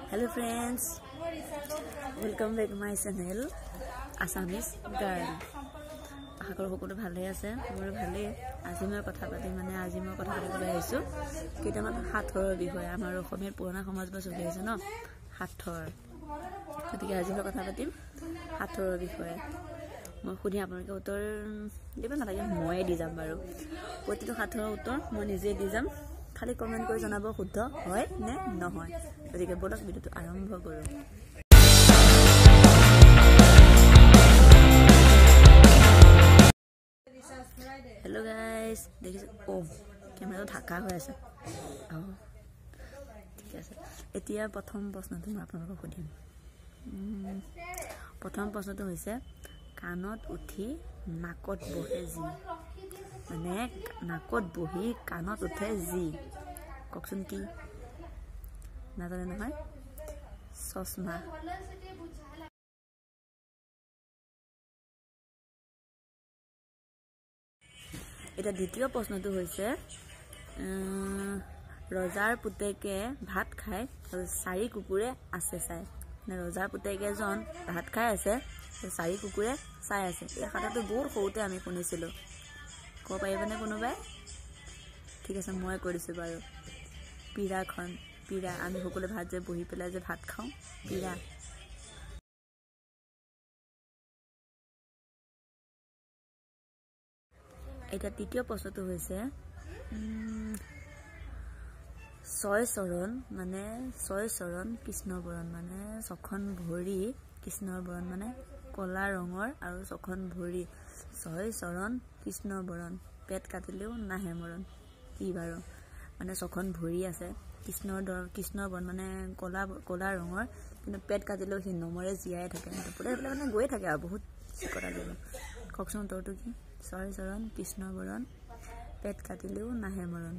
Hello friends, welcome back to my channel Assamese Girl. Akor hokolo bhale ase, mor bhale আজি মই কথা পাতিবলৈ আহিছো কেইটামান হাতৰ বিষয় আমাৰ অসমৰ পুৰণা সমাজ বা চলি আছে ন হাতৰ গতিকে আজি মই কথা পাতিম হাতৰ বিষয়ে মই খুনি আপোনালোকে উত্তৰ দিব নালাগে মই দি যাম বাৰু প্ৰতিটো হাতৰ উত্তৰ মই নিজে দি যাম খালি কমেন্ট কৰি জনাব শুদ্ধ হয় নে নহয় গতিকে বলক ভিডিওটো আৰম্ভ কৰো Hello guys, देखिए ओ कैमरा तो ढाका হৈ আছে ঠিক আছে এতিয়া প্ৰথম প্ৰশ্নটো মই আপোনালোকক সুধিম প্ৰথম প্ৰশ্নটো হৈছে কাণত উঠি নাকত বহে জি মানে নাকত বহি কাণত উঠে জি ককচোন কি নাজানে নহয় চশমা এটা দ্বিতীয় প্ৰশ্নটো হৈছে ৰজাৰ পুতেকে ভাত খায় আৰু চাৰি কুকুৰে আছে চাই মানে ৰজাৰ পুতেকে জন ভাত খাই আছে চাৰি কুকুৰে চাই আছে এই কথাটো বহুত সৰুতে আমি শুনিছিলো ক'ব পাৰিবনে কোনোবাই ঠিক আছে মই কৰিছো বাৰু পিৰাখন পিৰা আমি সকলোৱে ভাত যে বহি পেলাই যে ভাত খাওঁ পিৰা এটা তৃতীয় প্ৰশ্নটো হৈছে ছয় চৰণ কৃষ্ণৰ বৰণ মানে ছখন ভৰি কৃষ্ণৰ বৰণ মানে কলা ৰঙৰ আৰু ছখন ভৰি ছয় চৰণ কৃষ্ণৰ বৰণ পেট কাটিলেও নাহে মৰণ কি বাৰু মানে ছখন ভৰি আছে কৃষ্ণৰ বৰণ মানে কলা ৰঙৰ কিন্তু পেট কাটিলেও সি নমৰে জীয়াই থাকে পুৰা মানে গৈ থাকে আৰু বহুত চিকটা দিব ককচোন উত্তৰটো কি ছয় চৰণ কৃষ্ণৰ বৰণ পেট কাটিলেও নাহে মৰণ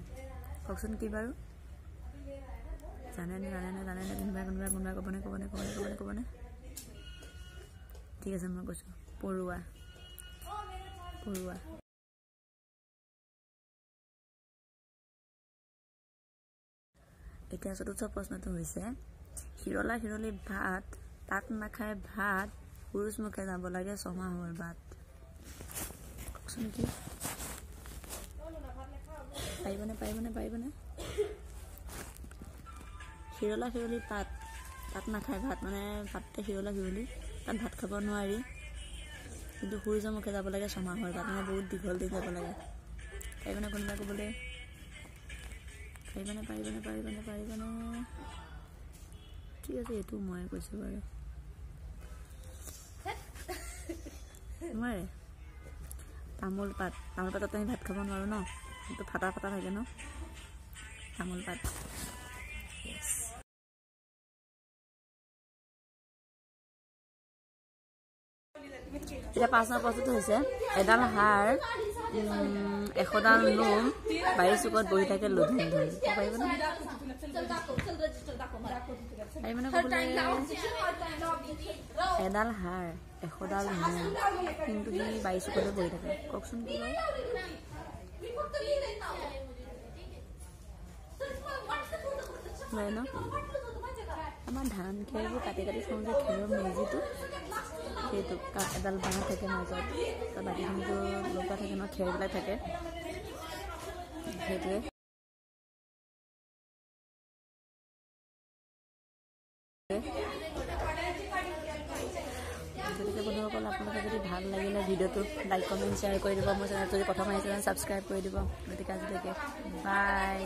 ককচোন কি বাৰু জানে কোনোবা ক'বনে ঠিক আছে মই কৈছো পৰুৱা এতিয়া চতুৰ্থ প্ৰশ্নটো হৈছে হিৰলি ভাত তাত নাখায় ভাত পুৰুষ মুখে যাব লাগে ছমাহৰ বাট ককচোন কি পাৰিবনে হিৰলি পাত তাত নাখায় ভাত মানে ভাততে হিৰলি তাত ভাত খাব নোৱাৰি কিন্তু সূৰ্য মুখে যাব লাগে ছমাহৰ বাট মানে বহুত দীঘল দিন যাব লাগে পাৰিবনে কোনোবাই ক'বলৈ পাৰিবনে ঠিক আছে এইটো মই কৈছো বাৰু নোৱাৰে তামোল পাতত আমি ভাত খাব নোৱাৰো ন কিন্তু ফাটা থাকে ন তামোল পাত এতিয়া 5 নম্বৰ প্ৰশ্নটো হৈছে এডাল হাড় 100ডাল নোম বায়ু চুকত বহি থাকে লুধুম ধৰি পাৰিবনে এডাল হাড় 100ডাল নোম কিন্তু সি বায়ু চুকতে বহি থাকে ককচোন কি হয় ন আমাৰ ধান খেৰবোৰ কাটি থওঁ যে খেৰৰ মেজিটো সেইটো এডাল বাঁহ থাকে মাজত বাকীখিনিতো লগা থাকে ন খেৰবিলাক থাকে সেইটোৱে গতিকে বন্ধুসকল আপোনালোকে যদি ভাল লাগিলে ভিডিঅ'টো লাইক কমেণ্ট শ্বেয়াৰ কৰি দিব মোৰ চেনেলটো যদি প্ৰথম আহিছে ছাবস্ক্ৰাইব কৰি দিব গতিকে আজিলৈকে বাই